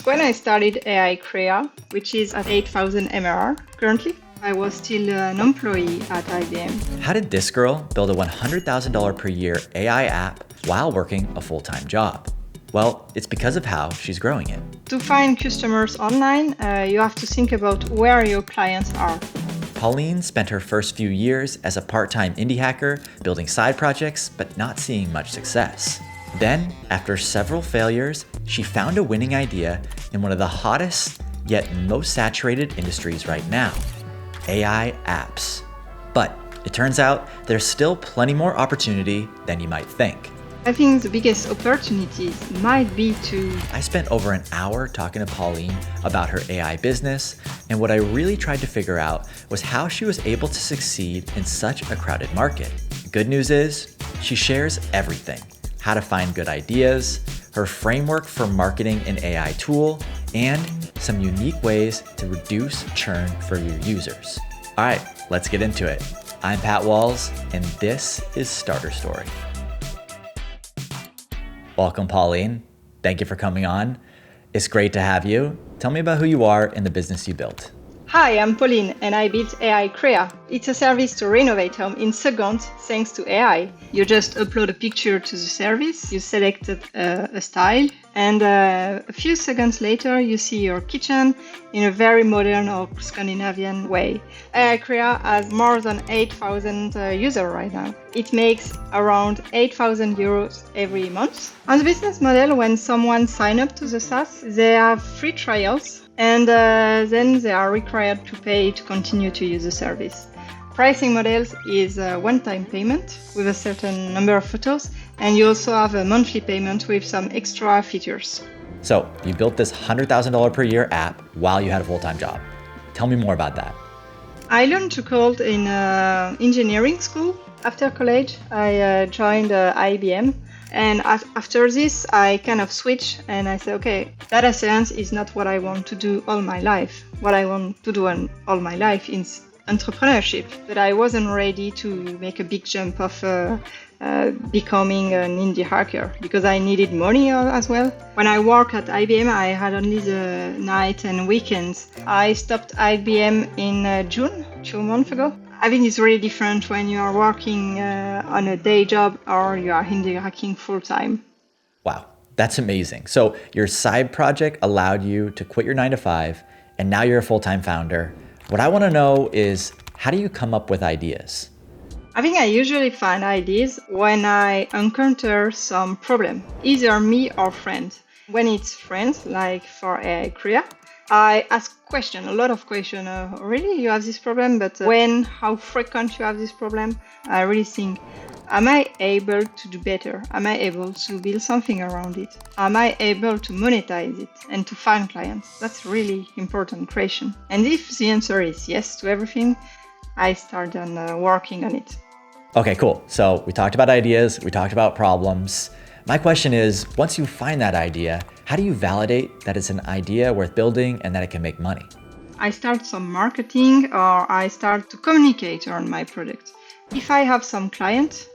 When I started AI Crea, which is at 8,000 MRR currently, I was still an employee at IBM. How did this girl build a $100,000 per year AI app while working a full-time job? Well, it's because of how she's growing it. To find customers online, you have to think about where your clients are. Pauline spent her first few years as a part-time indie hacker, building side projects, but not seeing much success. Then, after several failures, she found a winning idea in one of the hottest, yet most saturated industries right now, AI apps. But it turns out there's still plenty more opportunity than you might think. I think the biggest opportunities might be to... I spent over an hour talking to Pauline about her AI business, and what I really tried to figure out was how she was able to succeed in such a crowded market. Good news is, she shares everything: how to find good ideas, her framework for marketing an AI tool, and some unique ways to reduce churn for your users. All right, let's get into it. I'm Pat Walls, and this is Starter Story. Welcome, Pauline. Thank you for coming on. It's great to have you. Tell me about who you are and the business you built. Hi, I'm Pauline and I built AI Crea. It's a service to renovate home in seconds thanks to AI. You just upload a picture to the service, you select a style, and a few seconds later you see your kitchen in a very modern or Scandinavian way. AI Crea has more than 8,000 users right now. It makes around 8,000 euros every month. On the business model, when someone signs up to the SaaS, they have free trials, and then they are required to pay to continue to use the service. Pricing models is a one-time payment with a certain number of photos, and you also have a monthly payment with some extra features. So you built this $100,000 per year app while you had a full-time job. Tell me more about that. I learned to code in engineering school. After college, I joined IBM. And after this, I kind of switched and I said, okay, data science is not what I want to do all my life. What I want to do all my life is entrepreneurship. But I wasn't ready to make a big jump of becoming an indie hacker because I needed money as well. When I worked at IBM, I had only the night and weekends. I stopped IBM in June, 2 months ago. I think it's really different when you are working on a day job or you are indie hacking full time. Wow, that's amazing. So your side project allowed you to quit your 9-to-5, and now you're a full-time founder. What I want to know is, how do you come up with ideas? I think I usually find ideas when I encounter some problem, either me or friends. When it's friends, like for AI Crea, I ask a lot of questions. Really, you have this problem? But how frequent you have this problem? I really think, am I able to do better? Am I able to build something around it? Am I able to monetize it and to find clients? That's really important question. And if the answer is yes to everything, I start on working on it. Okay, cool. So we talked about ideas, we talked about problems. My question is, once you find that idea, how do you validate that it's an idea worth building and that it can make money? I start some marketing or I start to communicate around my product. If I have some client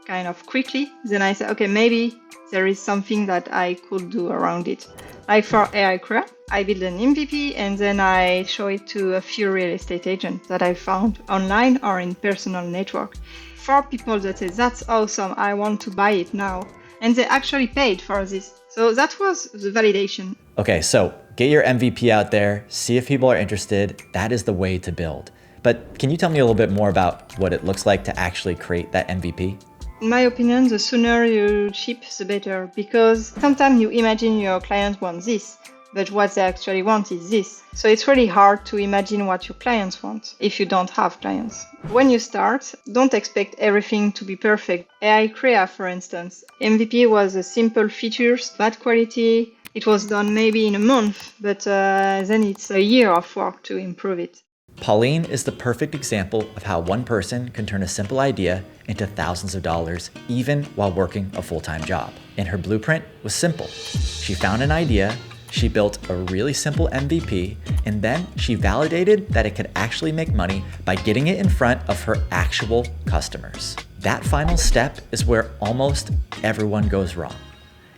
kind of quickly, then I say, okay, maybe there is something that I could do around it. Like for AI Crea, I build an MVP and then I show it to a few real estate agents that I found online or in personal network. For people that say, that's awesome, I want to buy it now. And they actually paid for this. So that was the validation. Okay, so get your MVP out there, see if people are interested. That is the way to build. But can you tell me a little bit more about what it looks like to actually create that MVP? In my opinion, the sooner you ship, the better. Because sometimes you imagine your client wants this, but what they actually want is this. So it's really hard to imagine what your clients want if you don't have clients. When you start, don't expect everything to be perfect. AI Crea, for instance, MVP was a simple features, bad quality. It was done maybe in a month, but then it's a year of work to improve it. Pauline is the perfect example of how one person can turn a simple idea into thousands of dollars, even while working a full-time job. And her blueprint was simple. She found an idea, she built a really simple MVP, and then she validated that it could actually make money by getting it in front of her actual customers. That final step is where almost everyone goes wrong.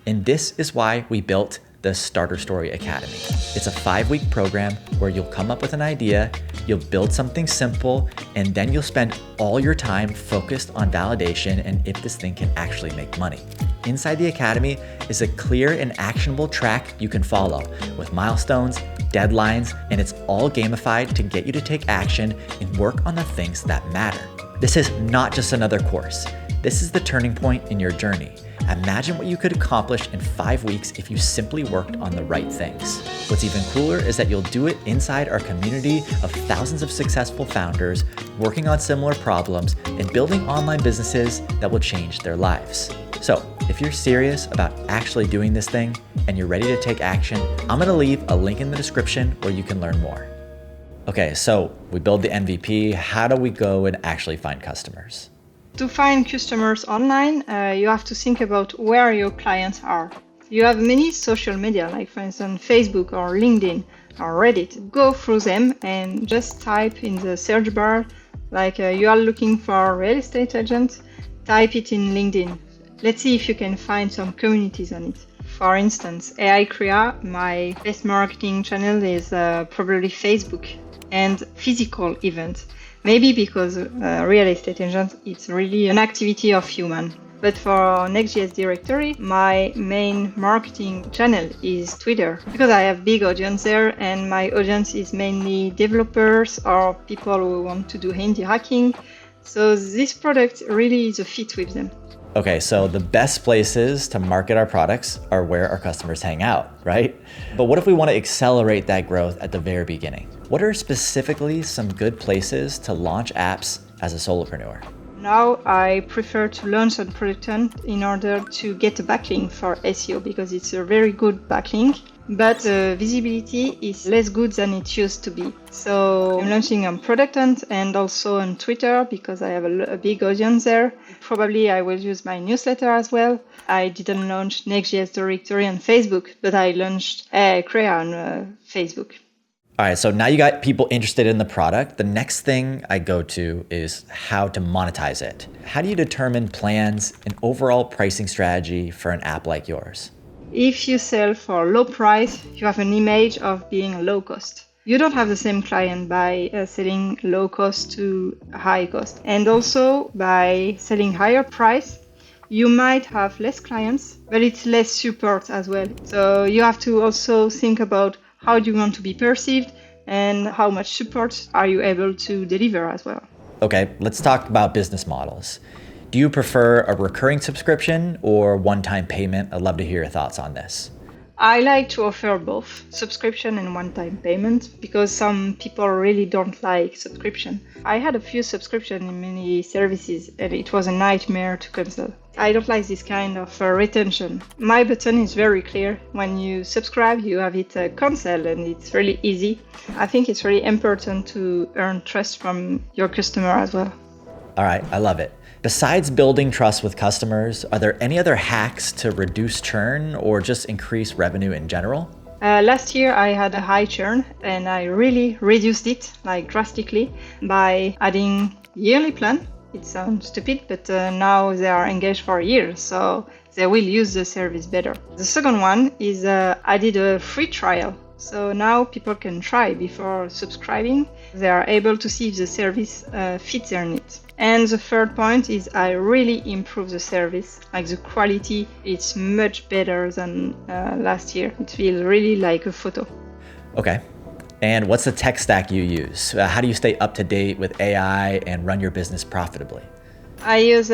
And this is why we built the Starter Story Academy. It's a 5-week program where you'll come up with an idea, you'll build something simple, and then you'll spend all your time focused on validation and if this thing can actually make money. Inside the Academy is a clear and actionable track you can follow with milestones, deadlines, and it's all gamified to get you to take action and work on the things that matter. This is not just another course. This is the turning point in your journey. Imagine what you could accomplish in 5 weeks if you simply worked on the right things. What's even cooler is that you'll do it inside our community of thousands of successful founders working on similar problems and building online businesses that will change their lives. So, if you're serious about actually doing this thing and you're ready to take action, I'm gonna leave a link in the description where you can learn more. Okay, so we build the MVP. How do we go and actually find customers? To find customers online, you have to think about where your clients are. You have many social media, like for instance Facebook or LinkedIn or Reddit. Go through them and just type in the search bar, like you are looking for a real estate agent, type it in LinkedIn. Let's see if you can find some communities on it. For instance, AI Crea, my best marketing channel is probably Facebook and physical events. Maybe because real estate agent, it's really an activity of human. But for Next.js directory, my main marketing channel is Twitter because I have big audience there and my audience is mainly developers or people who want to do handy hacking. So this product really is a fit with them. Okay, so the best places to market our products are where our customers hang out, right? But what if we want to accelerate that growth at the very beginning? What are specifically some good places to launch apps as a solopreneur? Now I prefer to launch on Product Hunt in order to get a backlink for SEO because it's a very good backlink, but the visibility is less good than it used to be. So I'm launching on Product Hunt and also on Twitter because I have a big audience there. Probably I will use my newsletter as well. I didn't launch Next.js directory on Facebook, but I launched AI Crea on Facebook. All right, so now you got people interested in the product. The next thing I go to is how to monetize it. How do you determine plans and overall pricing strategy for an app like yours? If you sell for low price, you have an image of being low cost. You don't have the same client by selling low cost to high cost. And also by selling higher price, you might have less clients, but it's less support as well. So you have to also think about how do you want to be perceived and how much support are you able to deliver as well. Okay, let's talk about business models. Do you prefer a recurring subscription or one-time payment? I'd love to hear your thoughts on this. I like to offer both subscription and one-time payment because some people really don't like subscription. I had a few subscriptions in many services and it was a nightmare to cancel. I don't like this kind of retention. My button is very clear. When you subscribe, you have it cancel and it's really easy. I think it's really important to earn trust from your customer as well. All right, I love it. Besides building trust with customers, are there any other hacks to reduce churn or just increase revenue in general? Last year I had a high churn and I really reduced it drastically by adding yearly plan. It sounds stupid, but now they are engaged for a year, so they will use the service better. The second one is I did a free trial. So now people can try before subscribing. They are able to see if the service fits their needs. And the third point is I really improved the service. Like the quality, it's much better than last year. It feels really like a photo. Okay. And what's the tech stack you use? How do you stay up to date with AI and run your business profitably? I use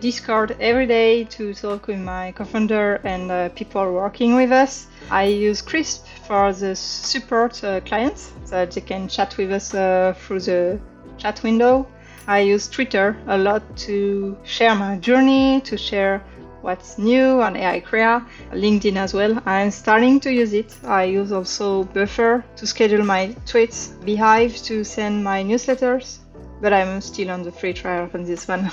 Discord every day to talk with my co-founder and people working with us. I use Crisp for the support clients, so they can chat with us through the chat window. I use Twitter a lot to share my journey, to share what's new on AI Crea, LinkedIn as well. I'm starting to use it. I use also Buffer to schedule my tweets, Beehive to send my newsletters, but I'm still on the free trial on this one.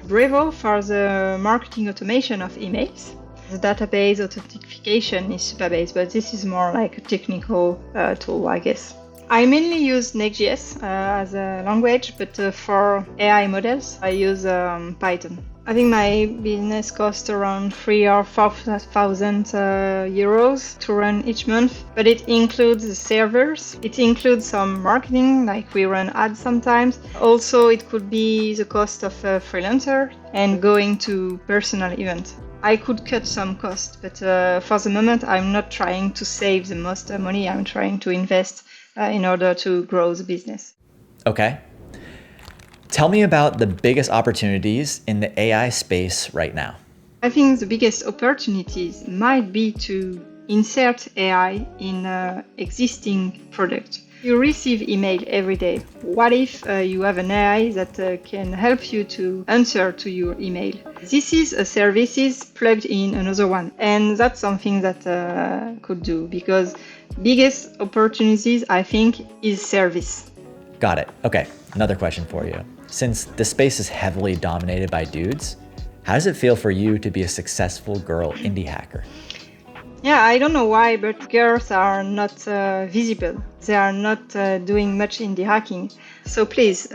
Brevo for the marketing automation of emails. The database authentication is Supabase, but this is more like a technical tool, I guess. I mainly use Next.js as a language, but for AI models, I use Python. I think my business costs around 3,000 or 4,000 euros to run each month, but it includes the servers. It includes some marketing, like we run ads sometimes. Also, it could be the cost of a freelancer and going to personal events. I could cut some costs, but for the moment, I'm not trying to save the most money. I'm trying to invest in order to grow the business. Okay. Tell me about the biggest opportunities in the AI space right now. I think the biggest opportunities might be to insert AI in existing product. You receive email every day. What if you have an AI that can help you to answer to your email? This is a services plugged in another one, and that's something that could do, because biggest opportunities, I think, is service. Got it. Okay, another question for you. Since the space is heavily dominated by dudes, how does it feel for you to be a successful girl indie hacker? Yeah, I don't know why, but girls are not visible. They are not doing much indie hacking. So please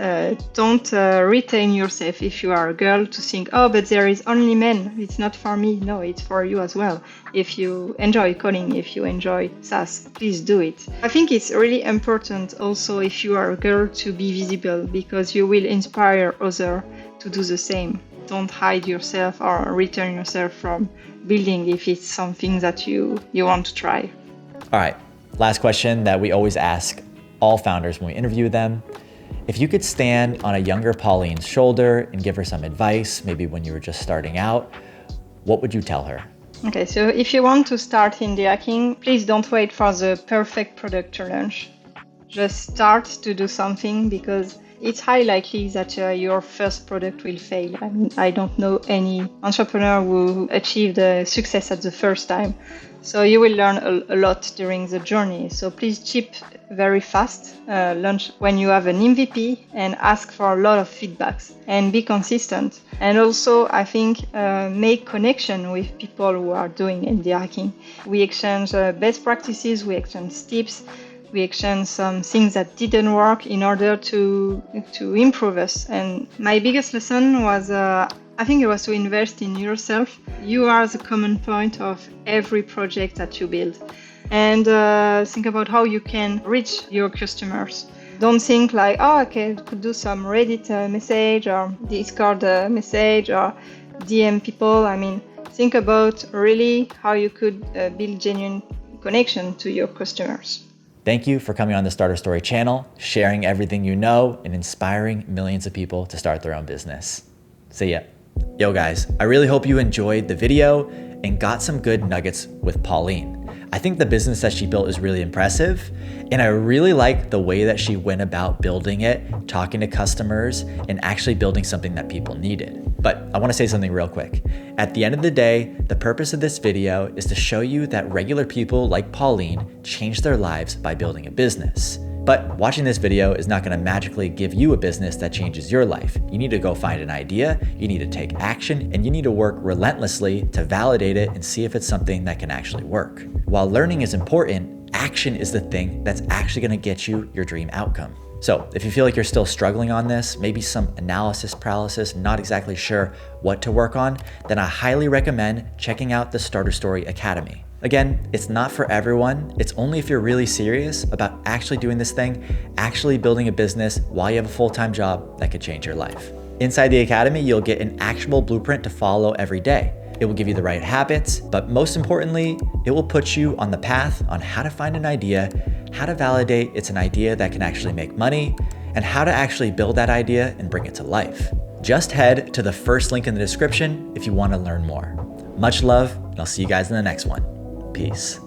don't retain yourself if you are a girl to think, oh, but there is only men. It's not for me. No, it's for you as well. If you enjoy coding, if you enjoy SaaS, please do it. I think it's really important also if you are a girl to be visible, because you will inspire others to do the same. Don't hide yourself or return yourself from building if it's something that you want to try. All right, last question that we always ask all founders when we interview them. If you could stand on a younger Pauline's shoulder and give her some advice, maybe when you were just starting out, what would you tell her? Okay, so if you want to start indie hacking, please don't wait for the perfect product to launch. Just start to do something, because it's highly likely that your first product will fail. I mean, I don't know any entrepreneur who achieved success at the first time. So you will learn a lot during the journey. So please ship very fast, launch when you have an MVP, and ask for a lot of feedbacks and be consistent. And also, I think, make connection with people who are doing indie hacking. We exchange best practices, we exchange tips, we exchange some things that didn't work in order to improve us. And my biggest lesson was, I think it was to invest in yourself. You are the common point of every project that you build. And think about how you can reach your customers. Don't think like, oh, okay, I could do some Reddit message or Discord message or DM people. I mean, think about really how you could build genuine connection to your customers. Thank you for coming on the Starter Story channel, sharing everything you know, and inspiring millions of people to start their own business. See ya. Yo guys, I really hope you enjoyed the video and got some good nuggets with Pauline. I think the business that she built is really impressive, and I really like the way that she went about building it, talking to customers, and actually building something that people needed. But I want to say something real quick. At the end of the day, the purpose of this video is to show you that regular people like Pauline change their lives by building a business. But watching this video is not going to magically give you a business that changes your life. You need to go find an idea, you need to take action, and you need to work relentlessly to validate it and see if it's something that can actually work. While learning is important, action is the thing that's actually going to get you your dream outcome. So if you feel like you're still struggling on this, maybe some analysis paralysis, not exactly sure what to work on, then I highly recommend checking out the Starter Story Academy. Again, it's not for everyone. It's only if you're really serious about actually doing this thing, actually building a business while you have a full-time job that could change your life. Inside the Academy, you'll get an actionable blueprint to follow every day. It will give you the right habits, but most importantly, it will put you on the path on how to find an idea, how to validate it's an idea that can actually make money, and how to actually build that idea and bring it to life. Just head to the first link in the description if you want to learn more. Much love, and I'll see you guys in the next one. Peace.